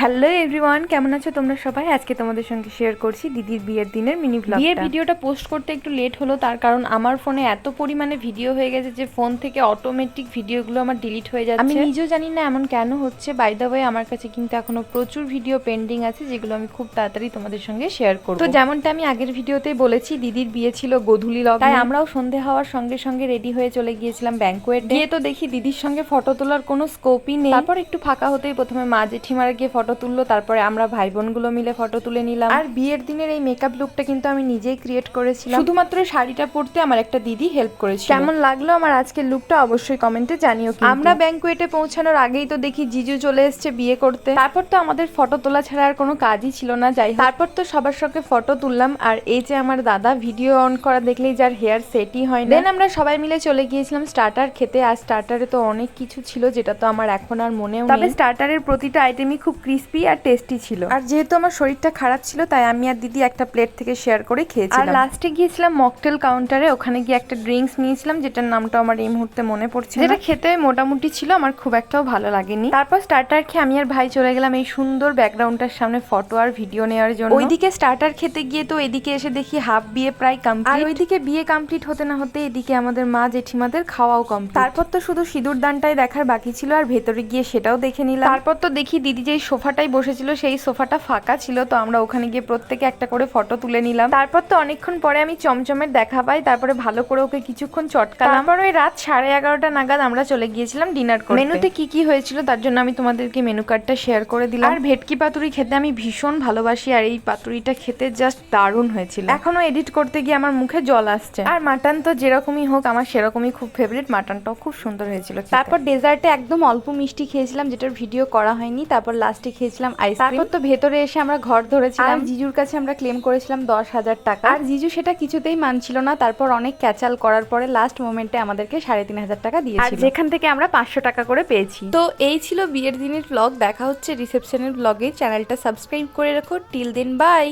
Hello everyone, কেমন আছো তোমরা সবাই? আজকে তোমাদের সঙ্গে শেয়ার করছি দিদির বিয়ের দিনের মিনি ব্লগ। বিয়ের ভিডিওটা পোস্ট করতে একটু লেট হলো, তার কারণ আমার ফোনে এত পরিমাণে ভিডিও হয়ে গেছে যে ফোন থেকে অটোমেটিক ভিডিওগুলো আমার ডিলিট হয়ে যাচ্ছে। আমি নিজেও জানি না এমন কেন হচ্ছে। বাই দ্য ওয়ে, আমার কাছে কিন্তু এখনো প্রচুর ভিডিও পেন্ডিং আছে যেগুলো আমি খুব তাড়াতাড়ি তোমাদের সঙ্গে শেয়ার করব। তো যেমনটা আমি আগের ভিডিওতেই বলেছি, দিদির বিয়ে ছিল গোধূলি লগ্নে, তাই আমরাও সন্ধে হওয়ার সঙ্গে সঙ্গে রেডি হয়ে চলে গিয়েছিলাম ব্যাংকোয়েটে। গিয়ে তো দেখি দিদির সঙ্গে ফটো তোলার কোনো স্কোপই নেই। তারপর একটু ফাঁকা হতেই প্রথমে মা জেঠিমারা গিয়ে ফটো তুললো, তারপরে আমরা ভাই বোনগুলো মিলে ফটো তুলে নিলাম। আর বিয়ের দিনের এই মেকআপ লুকটা কিন্তু আমি নিজেই ক্রিয়েট করেছিলাম, শুধুমাত্র শাড়িটা পরতে আমার একটা দিদি হেল্প করেছিল। কেমন লাগলো আমার আজকের লুকটা অবশ্যই কমেন্টে জানিও। আমরা ব্যাংকুয়েটে পৌঁছানোর আগেই তো দেখি জিজু চলে এসছে বিয়ে করতে। তারপর তো আমাদের ফটো তোলা ছাড়া আর কোনো কাজই ছিল না। যাই হোক, তারপর তো সবার সঙ্গে ফটো তুললাম। আর এই যে আমার দাদা ভিডিও অন করা দেখলেই যার হেয়ার সেটই হয় না। দেন আমরা সবাই মিলে চলে গিয়েছিলাম স্টার্টার খেতে। আর স্টার্টারে তো অনেক কিছু ছিল যেটা তো আমার এখন আর মনেও নেই, তবে স্টার্টারের প্রতিটা আইটেমই খুব ক্রিস্পি আর টেস্টি ছিল। আর যেহেতু আমার শরীরটা খারাপ ছিল তাই আমি আর দিদি একটা প্লেট থেকে শেয়ার করে খেয়েছিলাম। আর লাস্টে গিয়েছিলাম মকটেল কাউন্টারে, ওখানে গিয়ে একটা ড্রিঙ্কস নিয়েছিলাম যেটার নামটা আমার এই মুহূর্তে মনে পড়ছে, যেটা খেতে মোটামুটি ছিল, আমার খুব একটাও ভালো লাগেনি। তারপর স্টার্টার খেয়ে আমি আর ভাই চলে গেলাম এই সুন্দর ব্যাকগ্রাউন্ডটার সামনে ফটো আর ভিডিও নেওয়ার জন্য। ওইদিকে স্টার্টার খেতে গিয়ে তো এদিকে এসে দেখি হাফ বিয়ে প্রায় কমপ্লিট, আর ওইদিকে বিয়ে কমপ্লিট হতে না হতে এদিকে আমাদের মা জেঠিমাদের খাওয়াও কমপ্লিট। তারপর তো শুধু সিঁদুর দানটাই দেখার বাকি ছিল, আর ভেতরে গিয়ে সেটাও দেখে নিলাম। তারপর তো দেখি দিদি যেই সোফাটাই বসেছিল সেই সোফাটা ফাঁকা ছিল, তো আমরা ওখানে গিয়ে প্রত্যেকে একটা করে ফটো তুলে নিলাম। তারপর তো অনেকক্ষণ পরে আমি চমচমের দেখা পাই, তারপরে ভালো করে ওকে কিছুক্ষণ চটকালাম। তারপর ওই রাত 11:30 নাগাদ আমরা চলে গিয়েছিলাম ডিনার করতে। মেনুতে কি কি হয়েছিল তার জন্য আমি তোমাদেরকে মেনু কার্ডটা শেয়ার করে দিলাম। আর ভেটকি পাতুরি খেতে আমি ভীষণ ভালোবাসি, আর এই পাতুরিটা খেতে জাস্ট দারুণ হয়েছিল। এখনো এডিট করতে গিয়ে আমার মুখে জল আসছে। আর মাটন তো যেরকমই হোক আমার সেরকমই খুব ফেভারিট, মাটনটাও খুব সুন্দর হয়েছিল। তারপর ডেজার্টে একদম অল্প মিষ্টি খেয়েছিলাম যেটার ভিডিও করা হয়নি। তারপর লাস্টে খেয়েছিলাম আইসক্রিম। তারপর তো ভেতরে এসে আমরা ঘর ধরেছিলাম, জিজুর কাছে আমরা ক্লেম করেছিলাম 10,000 টাকা, আর জিজু সেটা কিছুতেই মানছিল না। তারপর অনেক ক্যাচাল করার পরে লাস্ট মোমেন্টে আমাদেরকে 3,500 টাকা দিয়েছিল, আর যেখান থেকে আমরা 500 টাকা করে পেয়েছি। তো এই ছিল বিয়ের দিনের ব্লগ। দেখা হচ্ছে রিসেপশনের ব্লগে। চ্যানেলটা সাবস্ক্রাইব করে রাখো। Till then, by.